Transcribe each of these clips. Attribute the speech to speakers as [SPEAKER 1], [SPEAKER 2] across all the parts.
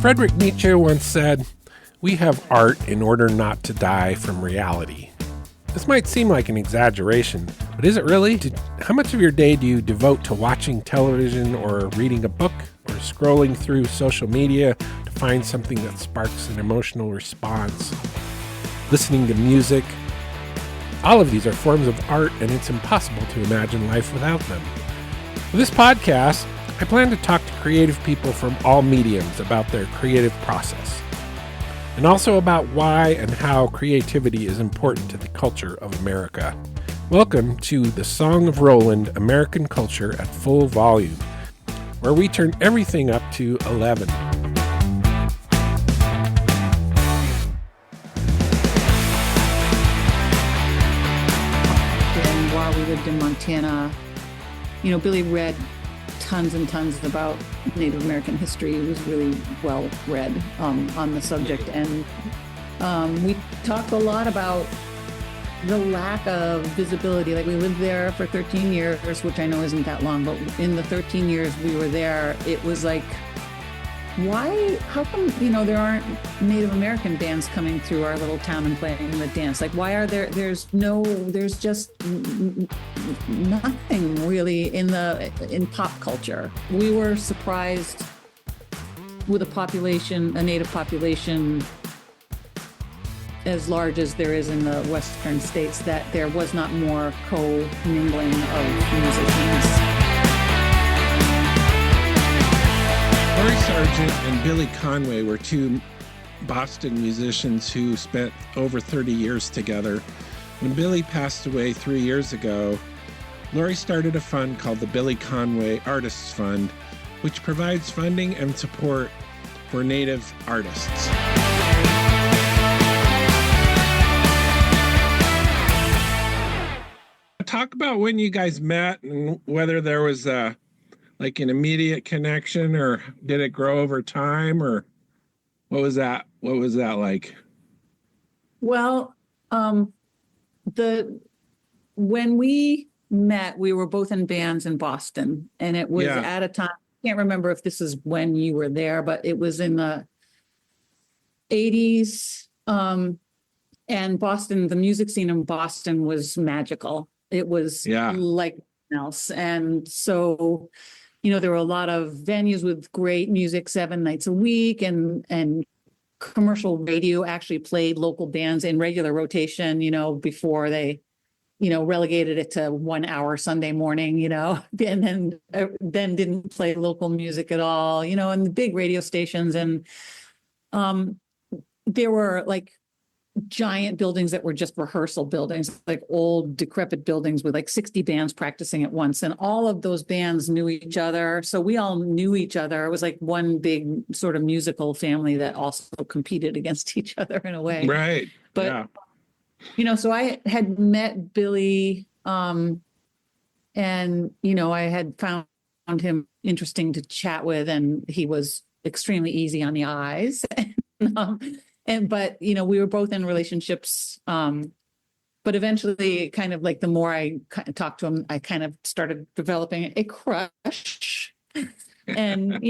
[SPEAKER 1] Friedrich Nietzsche once said, "We have art in order not to die from reality." This might seem like an exaggeration, but is it really? How much of your day do you devote to watching television or reading a book or scrolling through social media to find something that sparks an emotional response? Listening to music? All of these are forms of art, and it's impossible to imagine life without them. For this podcast, I plan to talk to creative people from all mediums about their creative process, and also about why and how creativity is important to the culture of America. Welcome to the Song of Roland, American Culture at Full Volume, where we turn everything up to 11.
[SPEAKER 2] And while we lived in Montana, Billy read tons and tons about Native American history. He was really well read on the subject. And we talked a lot about the lack of visibility. Like, we lived there for 13 years, which I know isn't that long, but in the 13 years we were there, it was like, how come, there aren't Native American bands coming through our little town and playing the dance? Like, why are there's just nothing really in pop culture. We were surprised with a Native population as large as there is in the Western states, that there was not more co-mingling of musicians.
[SPEAKER 1] Laurie Sargent and Billy Conway were two Boston musicians who spent over 30 years together. When Billy passed away 3 years ago, Laurie started a fund called the Billy Conway Artists Fund, which provides funding and support for Native artists. Talk about when you guys met and whether there was an immediate connection, or did it grow over time, or what was that like?
[SPEAKER 2] Well, when we met, we were both in bands in Boston, and it was at a time, I can't remember if this is when you were there, but it was in the 80s. And Boston, the music scene in Boston was magical. It was like nothing else. And so, there were a lot of venues with great music 7 nights a week, and commercial radio actually played local bands in regular rotation, before they, relegated it to 1 hour Sunday morning, and then didn't play local music at all, and the big radio stations. And there were like giant buildings that were just rehearsal buildings, like old decrepit buildings with like 60 bands practicing at once. And all of those bands knew each other. So we all knew each other. It was like one big sort of musical family that also competed against each other in a way.
[SPEAKER 1] Right.
[SPEAKER 2] But, so I had met Billy, and, I had found him interesting to chat with, and he was extremely easy on the eyes. But we were both in relationships, but eventually, kind of like, the more I talked to him, I kind of started developing a crush. And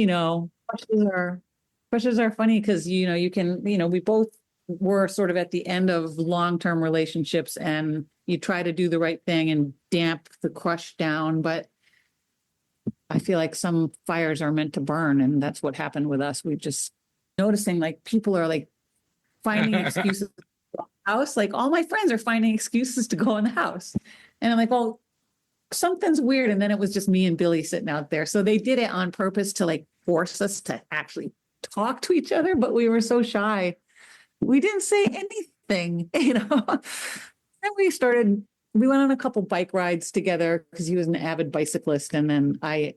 [SPEAKER 2] crushes are funny because you can, we both were sort of at the end of long-term relationships, and you try to do the right thing and damp the crush down, but I feel like some fires are meant to burn, and that's what happened with us. We just noticing, like, people are like finding excuses to go in the house. Like, all my friends are finding excuses to go in the house. And I'm like, well, something's weird. And then it was just me and Billy sitting out there. So they did it on purpose to like force us to actually talk to each other. But we were so shy. We didn't say anything, And we went on a couple bike rides together because he was an avid bicyclist. And then I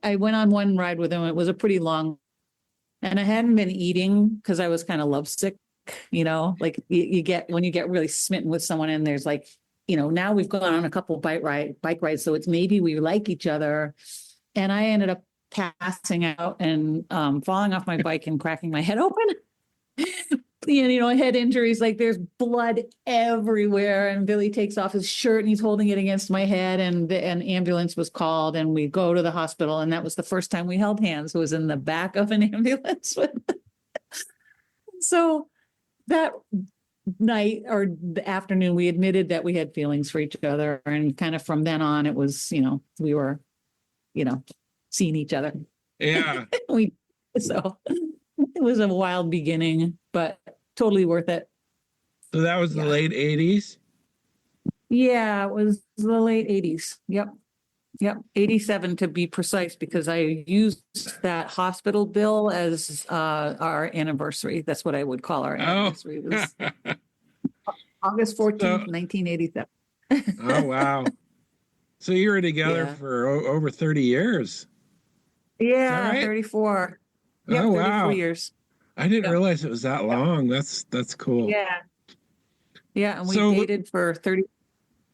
[SPEAKER 2] went on one ride with him. It was a pretty long, and I hadn't been eating because I was kind of lovesick, like you get when you get really smitten with someone, and there's like, now we've gone on a couple bike rides. So it's maybe we like each other. And I ended up passing out and falling off my bike and cracking my head open. head injuries, like there's blood everywhere. And Billy takes off his shirt and he's holding it against my head. And an ambulance was called and we go to the hospital. And that was the first time we held hands, was in the back of an ambulance. So that night or the afternoon, we admitted that we had feelings for each other. And kind of from then on, it was, we were, seeing each other.
[SPEAKER 1] Yeah.
[SPEAKER 2] So it was a wild beginning, but totally worth it.
[SPEAKER 1] So that was the late 80s?
[SPEAKER 2] Yeah, it was the late 80s. Yep. 87 to be precise, because I used that hospital bill as our anniversary. That's what I would call our anniversary. It was August 14th, 1987.
[SPEAKER 1] Oh, wow. So you were together for over 30 years.
[SPEAKER 2] Yeah,
[SPEAKER 1] right?
[SPEAKER 2] 34. Yep,
[SPEAKER 1] Oh,
[SPEAKER 2] 34
[SPEAKER 1] wow.
[SPEAKER 2] years.
[SPEAKER 1] I didn't realize it was that long. That's cool.
[SPEAKER 2] Yeah, and we dated for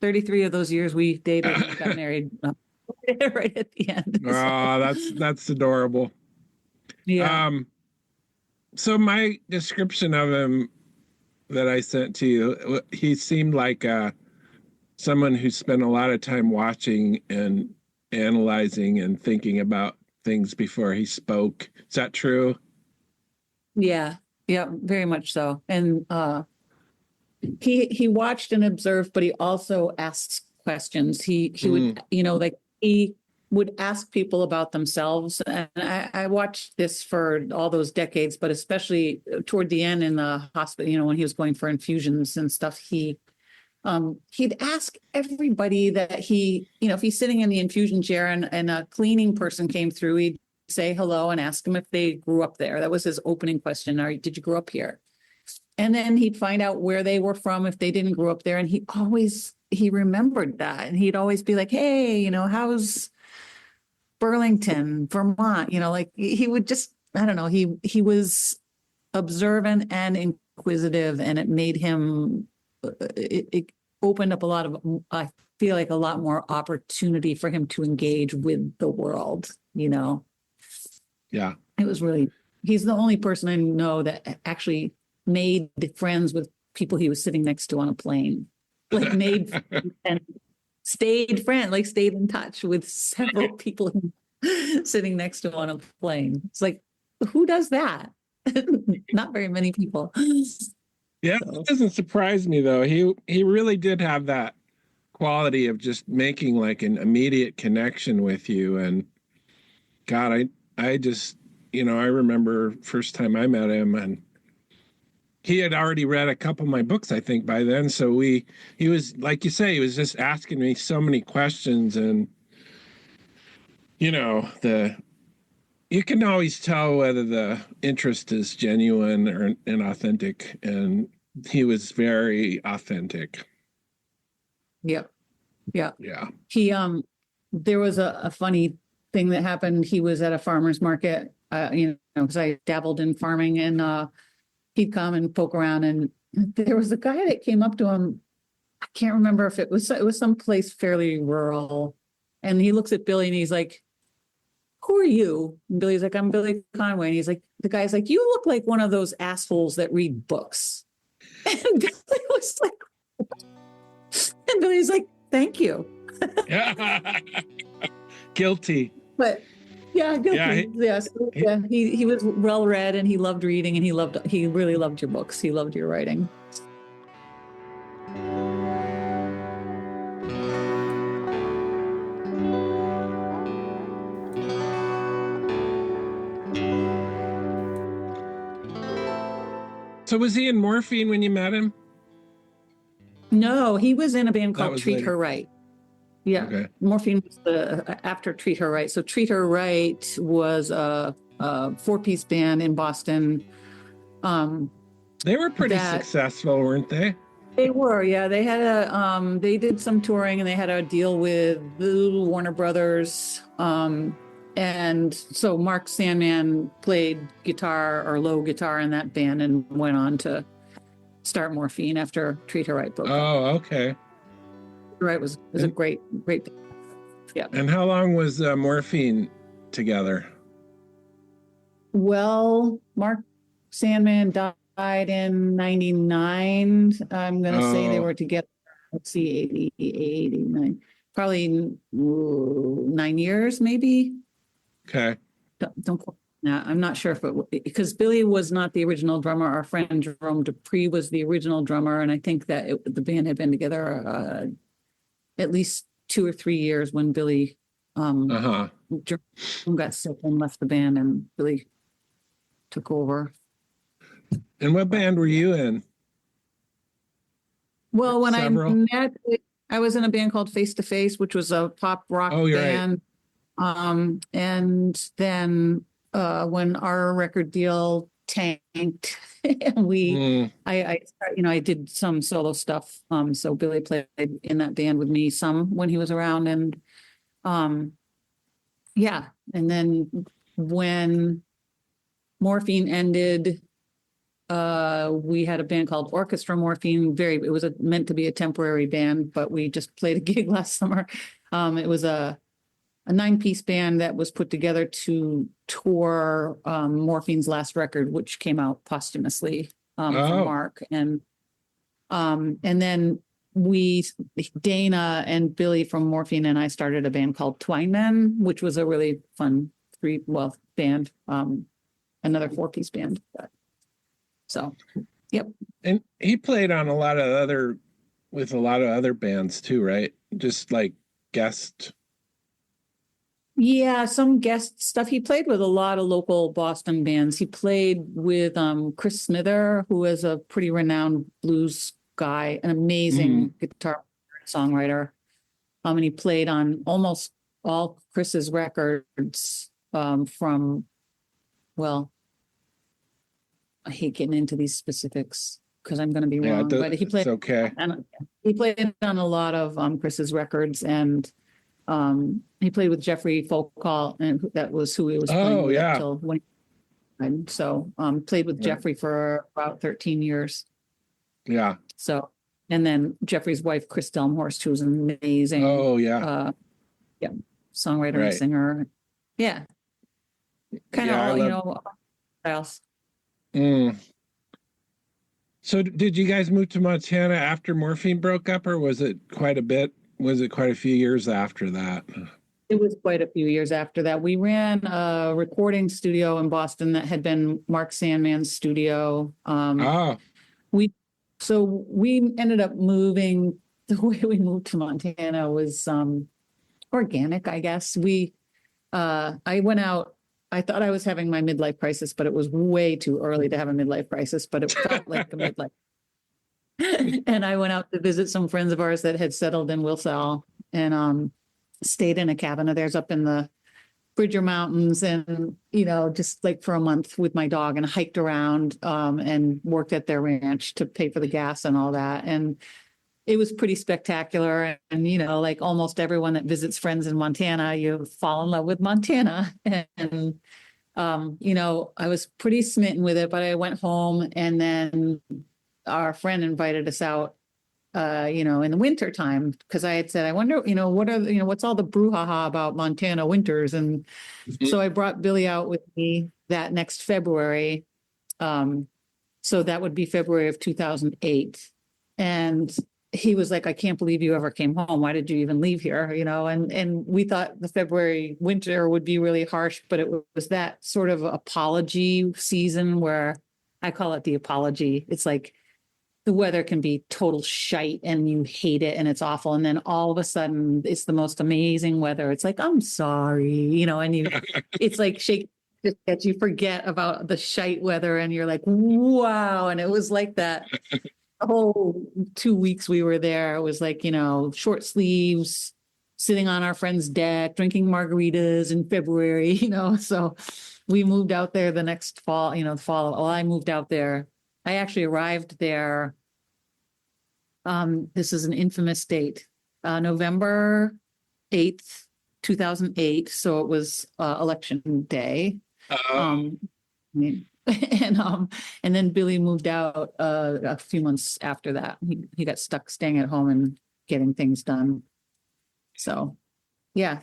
[SPEAKER 2] 33 of those years. We dated and got married right at the end.
[SPEAKER 1] Oh, that's adorable.
[SPEAKER 2] Yeah.
[SPEAKER 1] So my description of him that I sent to you, he seemed like someone who spent a lot of time watching and analyzing and thinking about things before he spoke. Is that true?
[SPEAKER 2] Yeah, very much so. And he watched and observed, but he also asked questions. He would, he would ask people about themselves. And I watched this for all those decades, but especially toward the end in the hospital, when he was going for infusions and stuff, he'd ask everybody that if he's sitting in the infusion chair and a cleaning person came through, he'd say hello and ask them if they grew up there. That was his opening question. Did you grow up here? And then he'd find out where they were from if they didn't grow up there. And he remembered that. And he'd always be like, hey, how's Burlington, Vermont? He would just, I don't know, he was observant and inquisitive, and it made him, it opened up I feel like a lot more opportunity for him to engage with the world, Yeah. It was really, he's the only person I know that actually made friends with people he was sitting next to on a plane, made and stayed in touch with several people sitting next to on a plane. It's like, who does that? Not very many people.
[SPEAKER 1] Yeah, it doesn't surprise me though. He really did have that quality of just making like an immediate connection with you. And God, I just, I remember first time I met him, and he had already read a couple of my books, I think, by then. So he was, like you say, he was just asking me so many questions, and you can always tell whether the interest is genuine and authentic, and he was very authentic.
[SPEAKER 2] Yep. Yeah.
[SPEAKER 1] Yeah.
[SPEAKER 2] He there was a funny thing that happened. He was at a farmer's market, because I dabbled in farming, and he'd come and poke around, and there was a guy that came up to him. I can't remember if it was someplace fairly rural, and he looks at Billy and he's like, who are you? And Billy's like, I'm Billy Conway. And he's like, the guy's like, you look like one of those assholes that read books. And Billy was like, and Billy's like, thank you.
[SPEAKER 1] Guilty.
[SPEAKER 2] But yeah, guilty. He was well read, and he loved reading, and he really loved your books. He loved your writing.
[SPEAKER 1] So was he in Morphine when you met him?
[SPEAKER 2] No, he was in a band called Treat
[SPEAKER 1] later.
[SPEAKER 2] Her Right. Yeah. Okay. Morphine was after Treat Her Right. So Treat Her Right was a 4-piece band in Boston.
[SPEAKER 1] They were pretty successful, weren't they?
[SPEAKER 2] They were, yeah. They had they did some touring, and they had a deal with Warner Brothers. And so Mark Sandman played guitar or low guitar in that band, and went on to start Morphine after Treat Her Right broke up.
[SPEAKER 1] Oh, okay.
[SPEAKER 2] Right was a great. Yeah.
[SPEAKER 1] And how long was Morphine together?
[SPEAKER 2] Well, Mark Sandman died in 99. I'm going to say they
[SPEAKER 3] Oh,
[SPEAKER 2] were together, let's see, 80, 89, probably 9 years, maybe.
[SPEAKER 3] okay.
[SPEAKER 2] Don't quote me on that. I'm not sure if because Billy was not the original drummer. Our friend Jerome Dupree was the original drummer. And I think that the band had been together at least 2 or 3 years when Billy
[SPEAKER 3] Uh-huh.
[SPEAKER 2] Jerome got sick and left the band and Billy took over.
[SPEAKER 3] And what band were you in?
[SPEAKER 2] Well, when
[SPEAKER 3] Several?
[SPEAKER 2] I was in a band called Face to Face, which was a pop rock
[SPEAKER 3] Oh, you're right.
[SPEAKER 2] band. And then when our record deal tanked,
[SPEAKER 3] Mm,
[SPEAKER 2] I did some solo stuff. So Billy played in that band with me some when he was around, and yeah. And then when Morphine ended, we had a band called Orchestra Morphine. It was meant to be a temporary band, but we just played a gig last summer. It was a 9-piece band that was put together to tour Morphine's last record, which came out posthumously from
[SPEAKER 3] oh,
[SPEAKER 2] Mark. And then Dana and Billy from Morphine and I started a band called Twine Men, which was a really fun band, another 4-piece band. So, yep.
[SPEAKER 3] and he played on with a lot of other bands too, right? Just like guest.
[SPEAKER 2] Yeah, some guest stuff. He played with a lot of local Boston bands. He played with Chris Smither, who is a pretty renowned blues guy, an amazing guitar songwriter. And he played on almost all Chris's records from, well, I hate getting into these specifics because I'm going to be wrong, but he played.
[SPEAKER 3] It's okay.
[SPEAKER 2] And he played on a lot of Chris's records, and he played with Jeffrey Folkall, and that was who he was playing with until when he died. So played with Jeffrey for about 13 years.
[SPEAKER 3] Yeah.
[SPEAKER 2] So, and then Jeffrey's wife, Chris Delmhorst, who's an amazing songwriter and singer. Yeah. Kind of, styles.
[SPEAKER 3] So did you guys move to Montana after Morphine broke up, or was it quite a few years after that?
[SPEAKER 2] It was quite a few years after that. We ran a recording studio in Boston that had been Mark Sandman's studio. We ended up moving. The way we moved to Montana was organic, I guess. I went out. I thought I was having my midlife crisis, but it was way too early to have a midlife crisis, but it felt like a midlife. And I went out to visit some friends of ours that had settled in Wilsall and stayed in a cabin of theirs up in the Bridger Mountains, and, just like for a month with my dog, and hiked around and worked at their ranch to pay for the gas and all that. And it was pretty spectacular. And, like almost everyone that visits friends in Montana, you fall in love with Montana. And, I was pretty smitten with it, but I went home, and then our friend invited us out, in the winter time, because I had said, I wonder, what's all the brouhaha about Montana winters? And so I brought Billy out with me that next February. So that would be February of 2008. And he was like, I can't believe you ever came home. Why did you even leave here? And we thought the February winter would be really harsh, but it was that sort of apology season where I call it the apology. It's like the weather can be total shite and you hate it and it's awful. And then all of a sudden it's the most amazing weather. It's like, I'm sorry, and it's like shake that you forget about the shite weather and you're like, wow. And it was like that. The whole 2 weeks we were there, it was like, short sleeves, sitting on our friend's deck, drinking margaritas in February, so we moved out there the next fall, the fall. Well, I moved out there. I actually arrived there. This is an infamous date, November 8th, 2008. So it was election day. And then Billy moved out a few months after that. He got stuck staying at home and getting things done. So, yeah.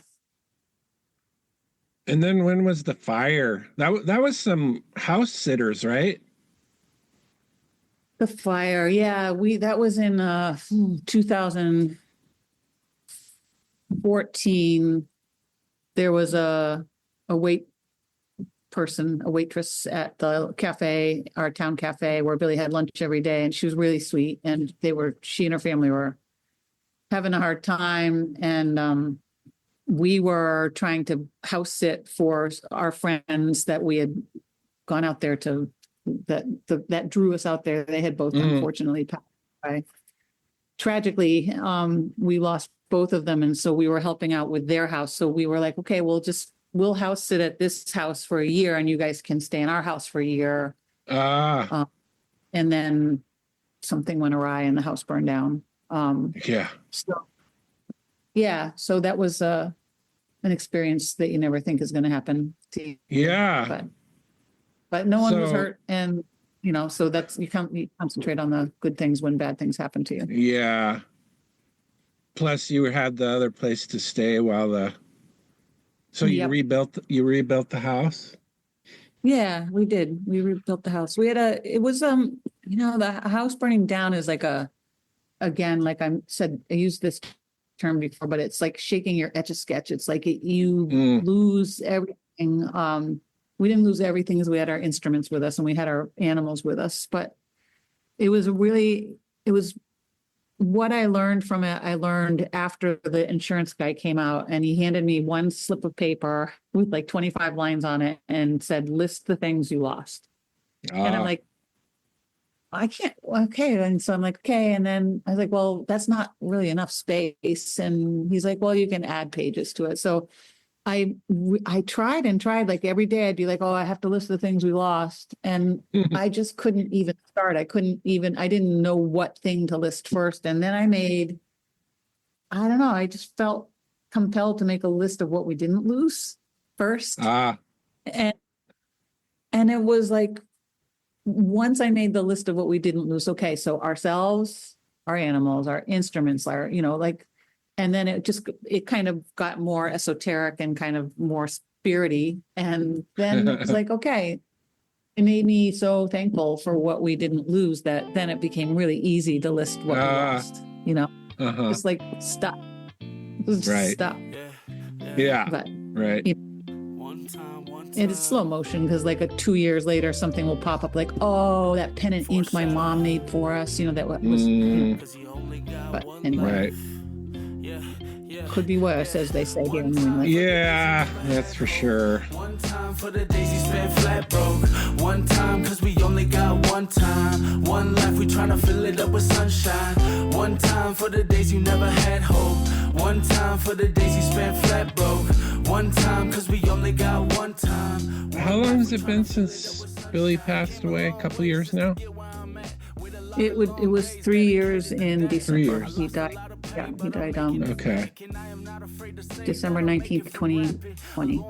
[SPEAKER 3] And then when was the fire? That was some house sitters, right?
[SPEAKER 2] The fire, yeah, that was in 2014. There was a waitress at the cafe, our town cafe, where Billy had lunch every day, and she was really sweet. And she and her family were having a hard time, and we were trying to house sit for our friends that we had gone out there to, that drew us out there. They had both unfortunately passed away. Tragically, we lost both of them, and so we were helping out with their house. So we were like, okay, we'll house sit at this house for a year, and you guys can stay in our house for a year. And then something went awry, and the house burned down.
[SPEAKER 3] Yeah.
[SPEAKER 2] So that was an experience that you never think is going to happen to you.
[SPEAKER 3] Yeah.
[SPEAKER 2] But no one was hurt, and so that's you concentrate on the good things when bad things happen to you.
[SPEAKER 3] Yeah. Plus, you had the other place to stay while you rebuilt the house.
[SPEAKER 2] Yeah, we did. We rebuilt the house. The house burning down is like like I said, I used this term before, but it's like shaking your Etch-a-Sketch. It's like you lose everything. We didn't lose everything as we had our instruments with us and we had our animals with us, but it was what I learned from it. I learned after the insurance guy came out and he handed me one slip of paper with like 25 lines on it and said, list the things you lost. And I'm like, I can't. Okay. And so I'm like, okay. And then I was like, well, that's not really enough space. And he's like, well, you can add pages to it. So I tried and tried, like every day I'd be like, oh, I have to list the things we lost. And I just couldn't even start. I didn't know what thing to list first. And then I just felt compelled to make a list of what we didn't lose first. And it was like, once I made the list of what we didn't lose, okay, so ourselves, our animals, our instruments, and then it kind of got more esoteric and kind of more spirity. And then it was like, okay, it made me so thankful for what we didn't lose that then it became really easy to list what we lost, It's like, stop.
[SPEAKER 3] Right.
[SPEAKER 2] Stop.
[SPEAKER 3] Yeah.
[SPEAKER 2] But,
[SPEAKER 3] right.
[SPEAKER 2] It's slow motion because like 2 years later, something will pop up like, oh, that pen and ink my mom made for us, that was, but anyway.
[SPEAKER 3] Right.
[SPEAKER 2] Could be worse, as they say here in New England.
[SPEAKER 3] Yeah, that's for sure.
[SPEAKER 4] One time for the days you spent flat broke. One time cause we only got one time. One life we tryna fill it up with sunshine. One time for the days you never had hope. One time for the days you spent flat broke. One time cause we only got one time.
[SPEAKER 3] How long has it been since Billy passed away? A couple of years now?
[SPEAKER 2] It was 3 years in December.
[SPEAKER 3] 3 years.
[SPEAKER 2] He died. Yeah, he died
[SPEAKER 3] Okay.
[SPEAKER 2] December 19th, 2020.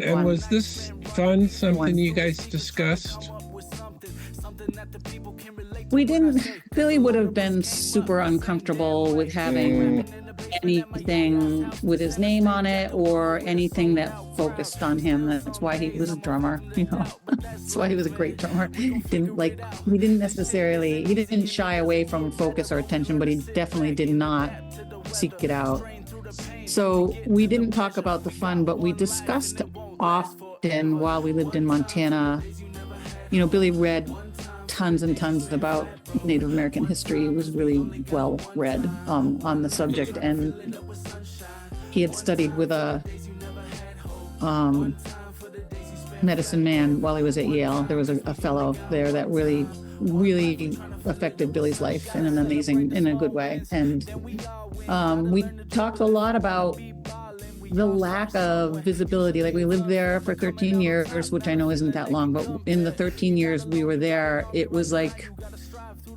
[SPEAKER 3] And was this fund something you guys discussed?
[SPEAKER 2] We didn't. Billy would have been super uncomfortable with having anything with his name on it or anything that focused on him. That's why he was a drummer, That's why he was a great drummer. He didn't shy away from focus or attention, but he definitely did not seek it out. So we didn't talk about the fund, but we discussed often while we lived in Montana. Billy read tons and tons about Native American history. He was really well read on the subject, and he had studied with a medicine man while he was at Yale. There was a fellow there that really, really affected Billy's life in a good way. And we talked a lot about the lack of visibility. Like we lived there for 13 years, which I know isn't that long, but in the 13 years we were there, it was like,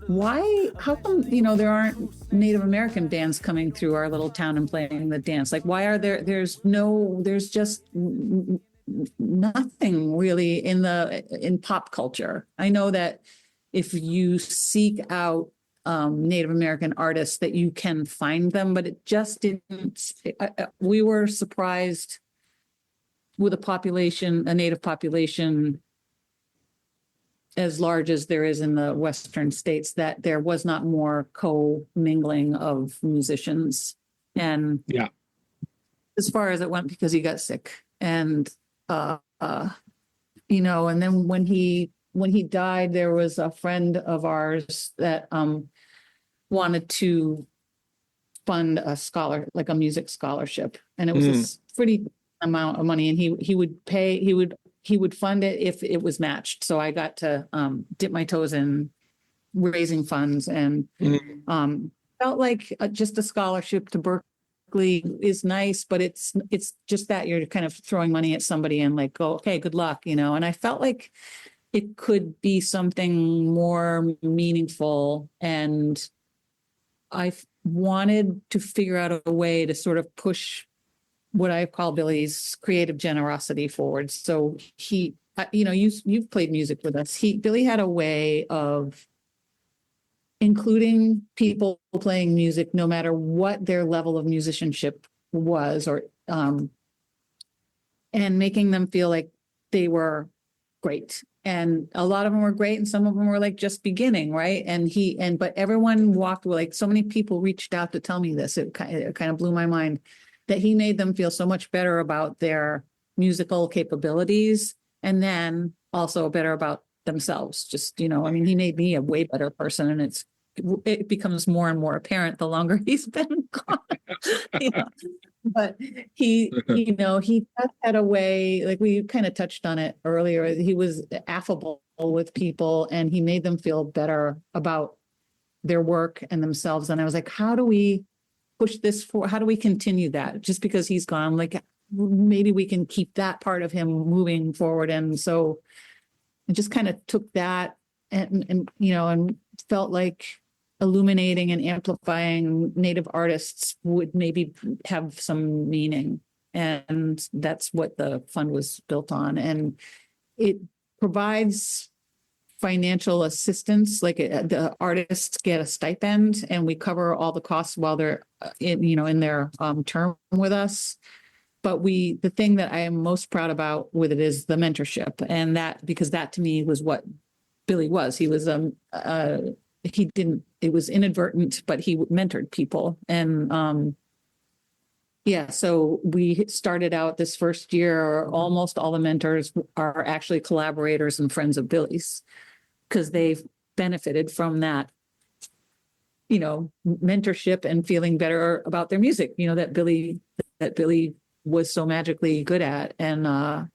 [SPEAKER 2] how come, there aren't Native American bands coming through our little town and playing the dance? Like, why are there's just nothing really in pop culture. I know that if you seek out Native American artists that you can find them, but it just didn't. We were surprised with a Native population as large as there is in the Western states, that there was not more co-mingling of musicians. And
[SPEAKER 3] Yeah.
[SPEAKER 2] as far as it went, because he got sick. And, you know, and then when he died, there was a friend of ours that wanted to fund like a music scholarship. And it was a pretty amount of money. And he would fund it if it was matched. So I got to dip my toes in raising funds, and felt like just a scholarship to Berkeley is nice, but it's just that you're kind of throwing money at somebody and like, go, okay, good luck, you know. And I felt like it could be something more meaningful, and I wanted to figure out a way to sort of push what I call Billy's creative generosity forward. So he, you know, you've played music with us. Billy had a way of including people playing music, no matter what their level of musicianship was, or and making them feel like they were great. And a lot of them were great, and some of them were like just beginning, right? But everyone walked with, like, so many people reached out to tell me this. It kind of blew my mind that he made them feel so much better about their musical capabilities, and then also better about themselves. Just, you know, I mean, he made me a way better person, and it becomes more and more apparent the longer he's been gone. You know? But he just had a way, like we kind of touched on it earlier. He was affable with people, and he made them feel better about their work and themselves. And I was like, how do we push this how do we continue that? Just because he's gone, like maybe we can keep that part of him moving forward. And so I just kind of took that and you know, and felt like illuminating and amplifying Native artists would maybe have some meaning. And that's what the fund was built on. And it provides financial assistance, like the artists get a stipend, and we cover all the costs while they're in their term with us. But the thing that I am most proud about with it is the mentorship, and that, because that to me was what Billy was. He was it was inadvertent, but he mentored people. And so we started out this first year, almost all the mentors are actually collaborators and friends of Billy's, because they've benefited from that, you know, mentorship and feeling better about their music, you know, that Billy was so magically good at. And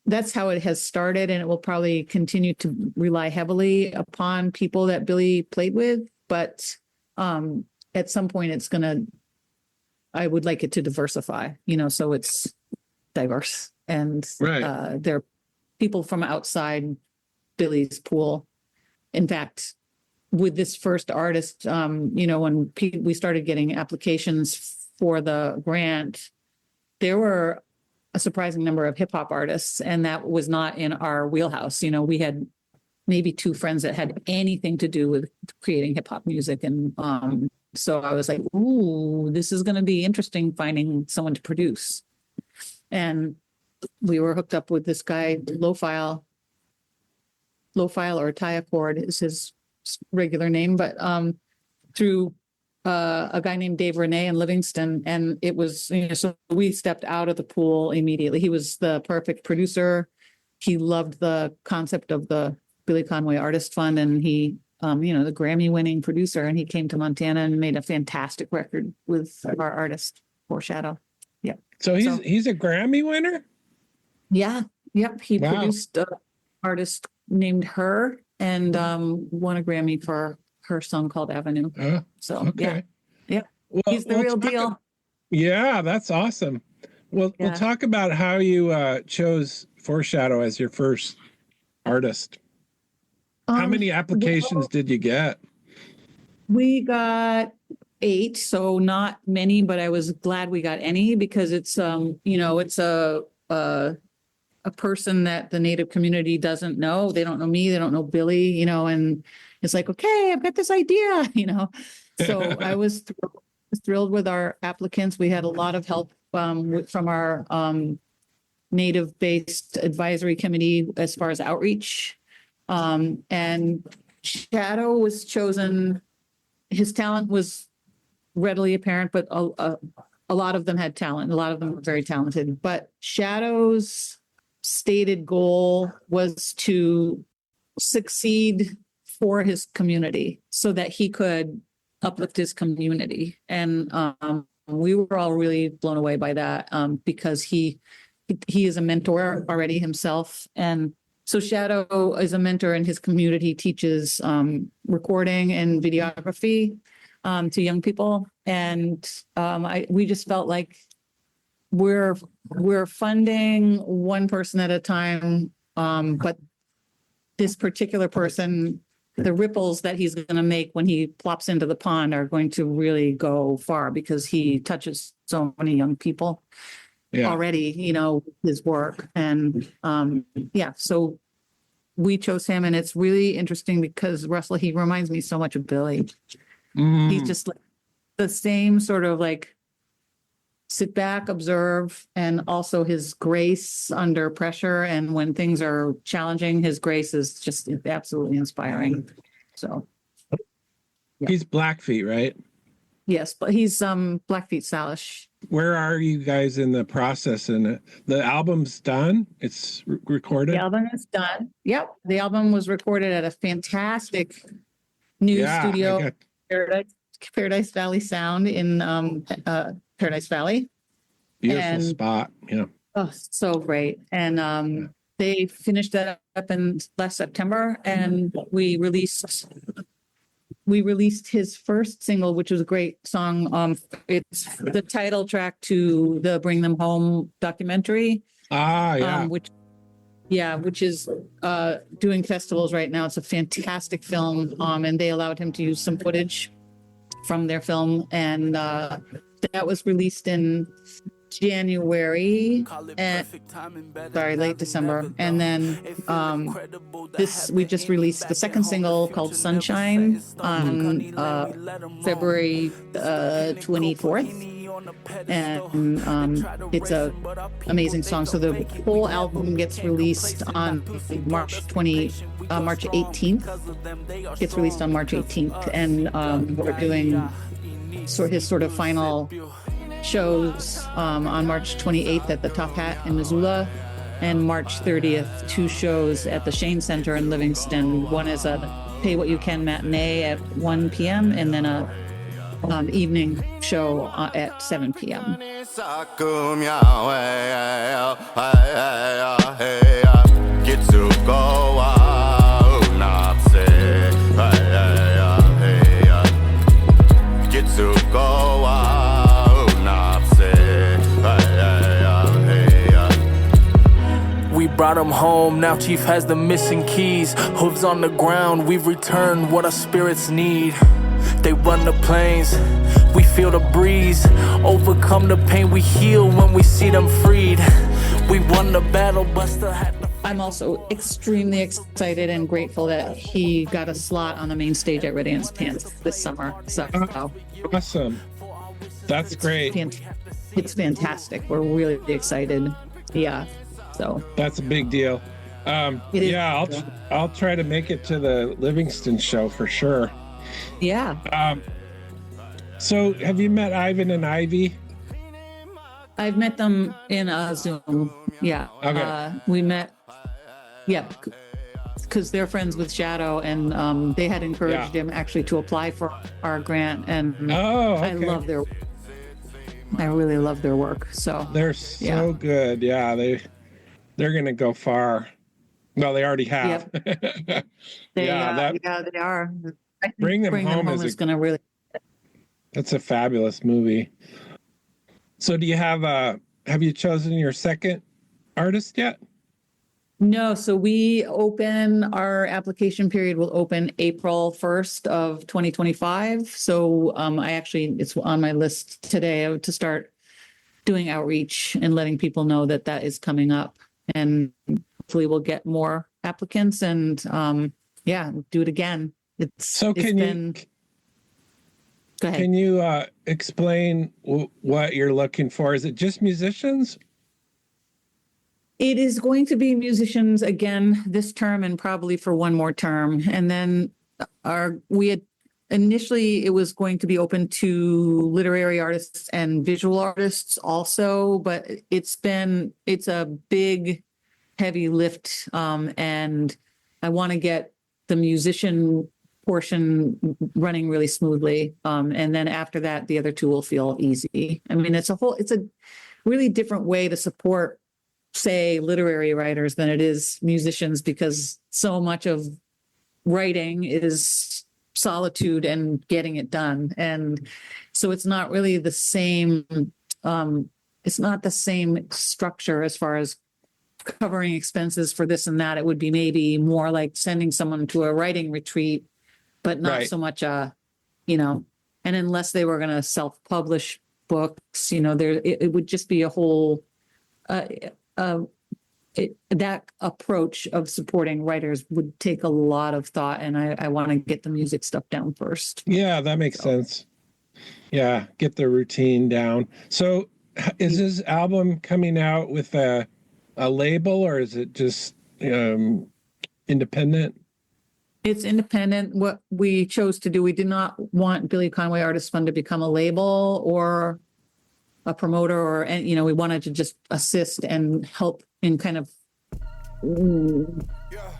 [SPEAKER 2] that's how it has started, and it will probably continue to rely heavily upon people that Billy played with. But at some point I would like it to diversify, you know, so it's diverse, and
[SPEAKER 3] Right.
[SPEAKER 2] there are people from outside Billy's pool. In fact, with this first artist, you know, when we started getting applications for the grant, there were a surprising number of hip hop artists, and that was not in our wheelhouse. You know, we had maybe 2 friends that had anything to do with creating hip hop music. And so I was like, ooh, this is going to be interesting, finding someone to produce. And we were hooked up with this guy, Low-File or Tie Accord is his regular name, but through a guy named Dave Renee in Livingston. And it was, you know, so we stepped out of the pool immediately. He was the perfect producer. He loved the concept of the Billy Conway Artists Fund, and he, you know, the Grammy-winning producer, and he came to Montana and made a fantastic record with our artist, Foreshadow. Yeah.
[SPEAKER 3] So he's a Grammy winner?
[SPEAKER 2] Yeah. Yep. He
[SPEAKER 3] Wow.
[SPEAKER 2] produced an artist named Her, and won a Grammy for her song called Avenue. So
[SPEAKER 3] Okay.
[SPEAKER 2] yeah.
[SPEAKER 3] Well,
[SPEAKER 2] He's the real deal.
[SPEAKER 3] Yeah, that's awesome. Well,
[SPEAKER 2] Yeah.
[SPEAKER 3] we'll talk about how you chose Foreshadow as your first artist. How many applications did you get?
[SPEAKER 2] We got 8, so not many, but I was glad we got any, because it's you know, it's a person that the Native community doesn't know. They don't know me, they don't know Billy, you know, and it's like, okay, I've got this idea, you know. So I was thrilled with our applicants. We had a lot of help from our Native-based advisory committee as far as outreach. And Shadow was chosen, his talent was readily apparent, but a lot of them had talent. A lot of them were very talented. But Shadow's stated goal was to succeed for his community so that he could uplift his community. And we were all really blown away by that because he is a mentor already himself. And so Shadow is a mentor in his community, teaches recording and videography to young people. And we just felt like we're funding one person at a time. But this particular person, the ripples that he's going to make when he plops into the pond are going to really go far because he touches so many young people already, his work. And so we chose him, and it's really interesting because Russell, he reminds me so much of Billy. He's just like the same sort of like sit back, observe, and also his grace under pressure. And when things are challenging, his grace is just absolutely inspiring. So
[SPEAKER 3] he's Blackfeet, right?
[SPEAKER 2] Yes, but he's Blackfeet Salish.
[SPEAKER 3] Where are you guys in the process? And the album's done? It's recorded?
[SPEAKER 2] The album is done. Yep. The album was recorded at a fantastic new studio, Paradise Valley Sound in Paradise Valley.
[SPEAKER 3] Beautiful spot. Yeah.
[SPEAKER 2] Oh, so great. And they finished that up in last September, and we released his first single, which was a great song. It's the title track to the Bring Them Home documentary. Which is doing festivals right now. It's a fantastic film. And they allowed him to use some footage from their film. And that was released in January and late December. And then we just released the second single called Sunshine on February 24th. And it's a amazing song. So the whole album gets released on March 18th. Gets released on March 18th. And we're doing his sort of final shows on March 28th at the Top Hat in Missoula, and March 30th, 2 shows at the Shane Center in Livingston. One is a Pay What You Can matinee at 1 p.m. and then a evening show at 7 p.m.
[SPEAKER 4] We brought him home, now Chief has the missing keys. Hooves on the ground, we've returned what our spirits need. They run the plains, we feel the breeze. Overcome the pain, we heal when we see them freed. We won the battle, but still had to.
[SPEAKER 2] I'm also extremely excited and grateful that he got a slot on the main stage at Red Ants Pants this summer. So
[SPEAKER 3] awesome. That's great.
[SPEAKER 2] It's fantastic. We're really excited. Yeah. So
[SPEAKER 3] that's a big deal. I'll try to make it to the Livingston show for sure.
[SPEAKER 2] Yeah.
[SPEAKER 3] So have you met Ivan and Ivy?
[SPEAKER 2] I've met them in Zoom. Yeah.
[SPEAKER 3] Okay.
[SPEAKER 2] We met. Yeah. Because they're friends with Shadow, and they had encouraged him actually to apply for our grant. And I love their. I really love their work. So
[SPEAKER 3] they're so good. Yeah, they're gonna go far. Well, they already have.
[SPEAKER 2] Yep. They are. I think
[SPEAKER 3] Bring Them Home
[SPEAKER 2] is gonna really.
[SPEAKER 3] That's a fabulous movie. So, do you have you chosen your second artist yet?
[SPEAKER 2] No, so our application period will open April 1st of 2025. So it's on my list today to start doing outreach and letting people know that is coming up. And hopefully we'll get more applicants and do it again. Go ahead.
[SPEAKER 3] Can you explain what you're looking for? Is it just musicians?
[SPEAKER 2] It is going to be musicians again this term and probably for one more term. And then we had initially, it was going to be open to literary artists and visual artists also, but it's a big, heavy lift. And I want to get the musician portion running really smoothly. And then after that, the other two will feel easy. I mean, it's a really different way to support, say, literary writers than it is musicians, because so much of writing is solitude and getting it done. And so it's not really the same, it's not the same structure as far as covering expenses for this and that. It would be maybe more like sending someone to a writing retreat, but not so much, and unless they were going to self-publish books, it would just be a whole, that approach of supporting writers would take a lot of thought, and I want to get the music stuff down first.
[SPEAKER 3] Yeah, that makes sense. Yeah, get the routine down. So is this album coming out with a label, or is it just independent?
[SPEAKER 2] It's independent. What we chose to do, we did not want Billy Conway Artists Fund to become a label or a promoter, or, we wanted to just assist and help in kind of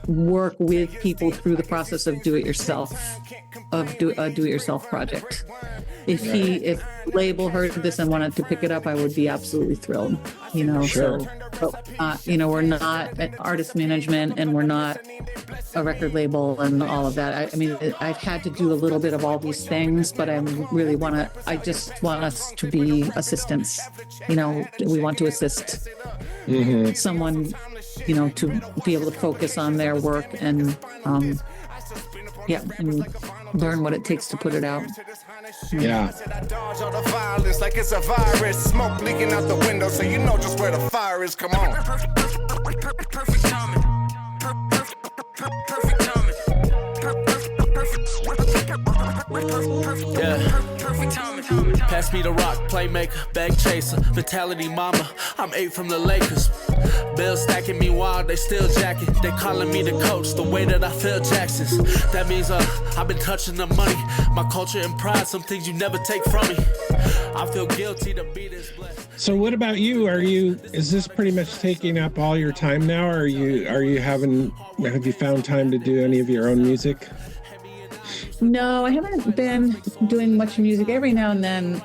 [SPEAKER 2] work with people through the process of do-it-yourself project. If label heard this and wanted to pick it up, I would be absolutely thrilled.
[SPEAKER 3] Sure.
[SPEAKER 2] So, we're not at artist management, and we're not a record label and all of that. I've had to do a little bit of all these things, but I just want us to be assistants. We want to assist someone, to be able to focus on their work and learn what it takes to put it out.
[SPEAKER 3] Yeah.
[SPEAKER 5] Like it's a virus, smoke leaking out the window, so you know just where the fire is. Come on. Perfect timing. Perfect timing.
[SPEAKER 4] Yeah. Pass me the rock, playmaker, bag chaser, vitality mama. I'm 8 from the Lakers. Bills stacking me while they still jacking. They calling me the coach, the way that I feel Jackson's. That means I've been touching the money. My culture and pride, some things you never take from me. I feel guilty to be this blessed.
[SPEAKER 3] So what about you? Is this pretty much taking up all your time now? Or have you found time to do any of your own music?
[SPEAKER 2] No, I haven't been doing much music. Every now and then,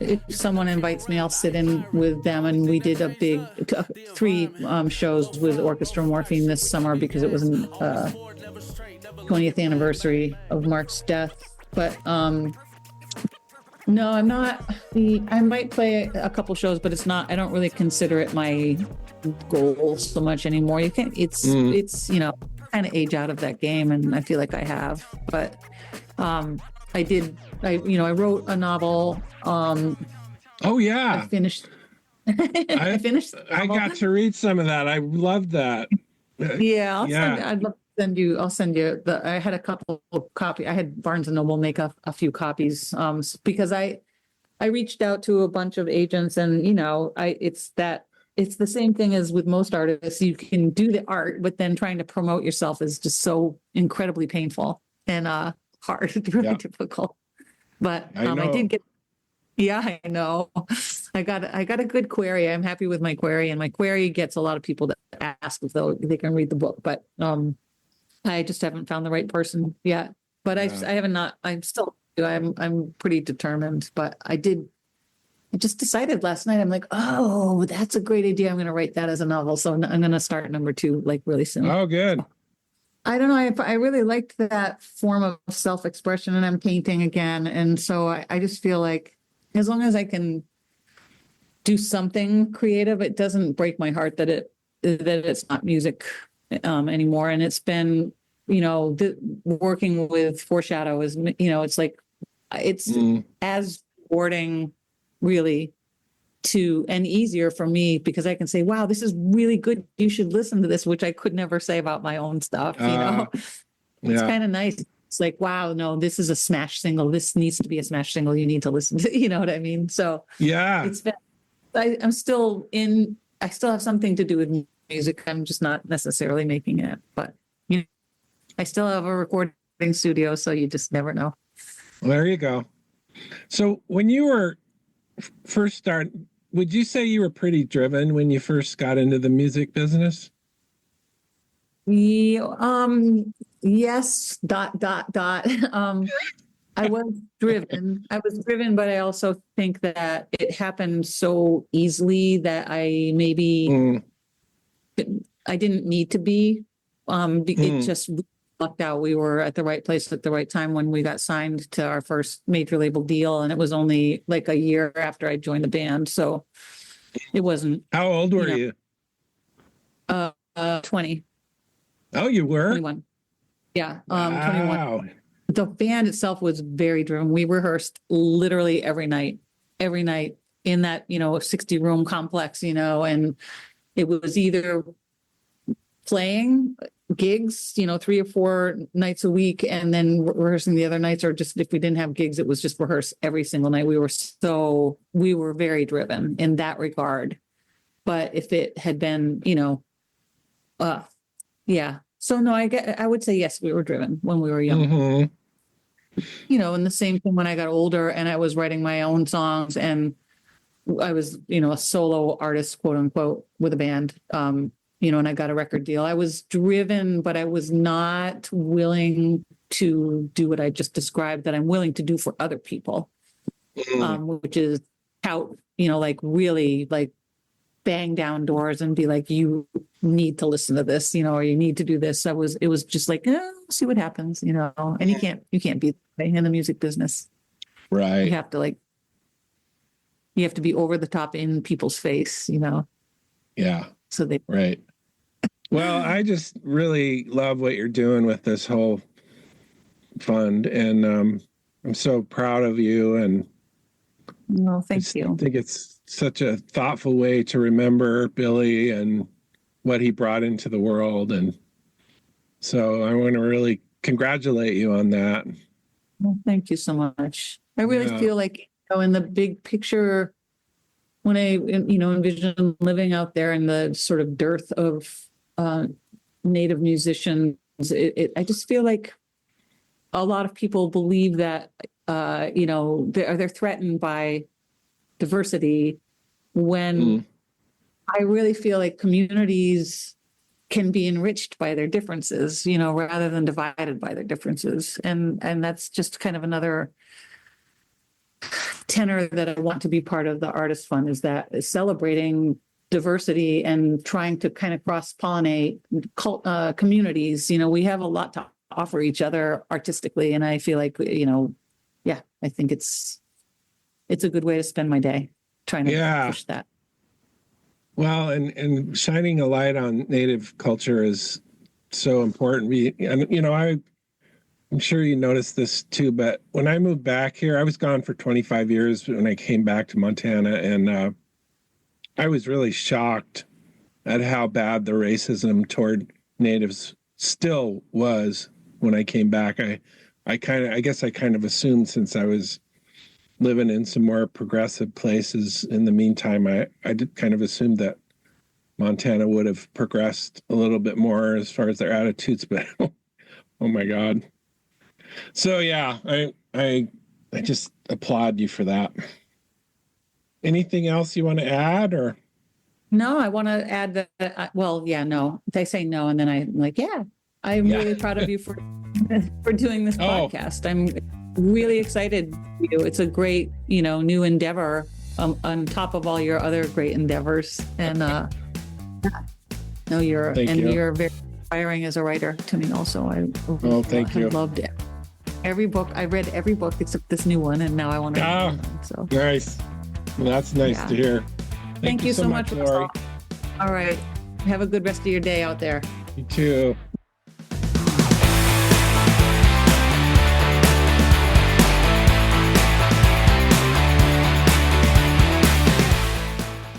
[SPEAKER 2] if someone invites me, I'll sit in with them. And we did a big 3 shows with Orchestra Morphine this summer because it was an 20th anniversary of Mark's death. But no, I'm not. I might play a couple shows, but it's not. I don't really consider it my goal so much anymore. You can't. It's kind of age out of that game, and I feel like I have. But I wrote a novel.
[SPEAKER 3] Oh yeah,
[SPEAKER 2] I finished. I finished.
[SPEAKER 3] I got to read some of that. I loved that.
[SPEAKER 2] Yeah, I'd love to send you. I'll send you. I had a couple of copies. I had Barnes and Noble make a few copies because I reached out to a bunch of agents, and it's the same thing as with most artists. You can do the art, but then trying to promote yourself is just so incredibly painful and hard. It's really difficult. But I did get. Yeah, I know. I got a good query. I'm happy with my query, and my query gets a lot of people that ask if they can read the book. But I just haven't found the right person yet. But I haven't not. I'm still. I'm pretty determined. But I just decided last night, I'm like, oh, that's a great idea. I'm going to write that as a novel. So I'm going to start number 2, like really soon.
[SPEAKER 3] Oh, good.
[SPEAKER 2] I don't know. I really liked that form of self-expression, and I'm painting again. And so I just feel like as long as I can do something creative, it doesn't break my heart that it's not music anymore. And it's been, working with Foreshadow is, it's like, it's as rewarding really and easier for me because I can say, wow, this is really good. You should listen to this, which I could never say about my own stuff. It's kind of nice. It's like, wow, no, this is a smash single. This needs to be a smash single. You need to listen to, you know what I mean? So
[SPEAKER 3] yeah,
[SPEAKER 2] it's been, I'm still in I still have something to do with music. I'm just not necessarily making it, but you know, I still have a recording studio, so you just never know.
[SPEAKER 3] Well, there you go. So when you were first starting, would you say you were pretty driven when you first got into the music business?
[SPEAKER 2] Yeah, yes, I was driven. But I also think that it happened so easily that I maybe I didn't need to be. It just lucked out. We were at the right place at the right time when we got signed to our first major label deal, and it was only like a year after I joined the band, so it wasn't.
[SPEAKER 3] How old were you?
[SPEAKER 2] 20.
[SPEAKER 3] Oh, you were?
[SPEAKER 2] 21. Yeah,
[SPEAKER 3] Wow.
[SPEAKER 2] 21. The band itself was very driven. We rehearsed literally every night in that, 60 room complex, and it was either playing gigs, 3 or 4 nights a week, and then rehearsing the other nights, or just if we didn't have gigs, it was just rehearse every single night. We were very driven in that regard. But if it had been, yeah. So no, I would say yes, we were driven when we were young.
[SPEAKER 3] Mm-hmm.
[SPEAKER 2] And the same thing when I got older and I was writing my own songs and I was, a solo artist, quote unquote, with a band, and I got a record deal. I was driven, but I was not willing to do what I just described that I'm willing to do for other people, which is out, really bang down doors and be like, you need to listen to this, or you need to do this. It was just like, see what happens, and you can't be in the music business.
[SPEAKER 3] Right.
[SPEAKER 2] You have to be over the top in people's face,
[SPEAKER 3] Yeah.
[SPEAKER 2] So they,
[SPEAKER 3] right. Well, I just really love what you're doing with this whole fund, and I'm so proud of you. And
[SPEAKER 2] thank you.
[SPEAKER 3] I think it's such a thoughtful way to remember Billy and what he brought into the world. And so I want to really congratulate you on that.
[SPEAKER 2] Well, thank you so much. I really feel like, in the big picture, when I, envision living out there in the sort of dearth of Native musicians, I just feel like a lot of people believe that, they're threatened by diversity, when I really feel like communities can be enriched by their differences, rather than divided by their differences. And that's just kind of another tenor that I want to be part of the Artist Fund, is celebrating diversity and trying to kind of cross-pollinate communities. We have a lot to offer each other artistically. And I feel like, I think it's a good way to spend my day trying to push that.
[SPEAKER 3] Well, and shining a light on Native culture is so important. I'm sure you noticed this too, but when I moved back here, I was gone for 25 years when I came back to Montana, and I was really shocked at how bad the racism toward Natives still was when I came back. I guess I kind of assumed, since I was living in some more progressive places in the meantime, I did kind of assume that Montana would have progressed a little bit more as far as their attitudes, but oh my God. So yeah, I just applaud you for that. Anything else you want to add, or?
[SPEAKER 2] No, I want to add that, no. They say no, and then I'm like, I'm really proud of you for doing this podcast. I'm really excited for you. It's a great, new endeavor on top of all your other great endeavors. And you're very inspiring as a writer to me also.
[SPEAKER 3] Thank you.
[SPEAKER 2] I loved it. Every book, I read every book except this new one, and now I want to read one. So
[SPEAKER 3] nice. Well, that's nice to hear.
[SPEAKER 2] Thank you so much,
[SPEAKER 3] Laurie.
[SPEAKER 2] All right. Have a good rest of your day out there.
[SPEAKER 3] You too.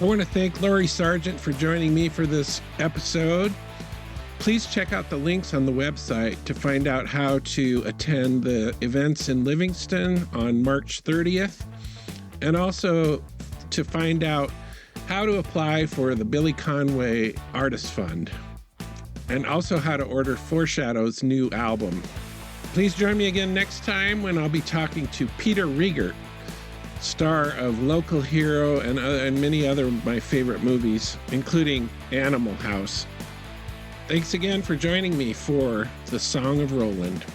[SPEAKER 3] I want to thank Laurie Sargent for joining me for this episode. Please check out the links on the website to find out how to attend the events in Livingston on March 30th, and also to find out how to apply for the Billy Conway Artists Fund, and also how to order Foreshadow's new album. Please join me again next time when I'll be talking to Peter Riegert, star of Local Hero and many other of my favorite movies, including Animal House. Thanks again for joining me for The Song of Roland.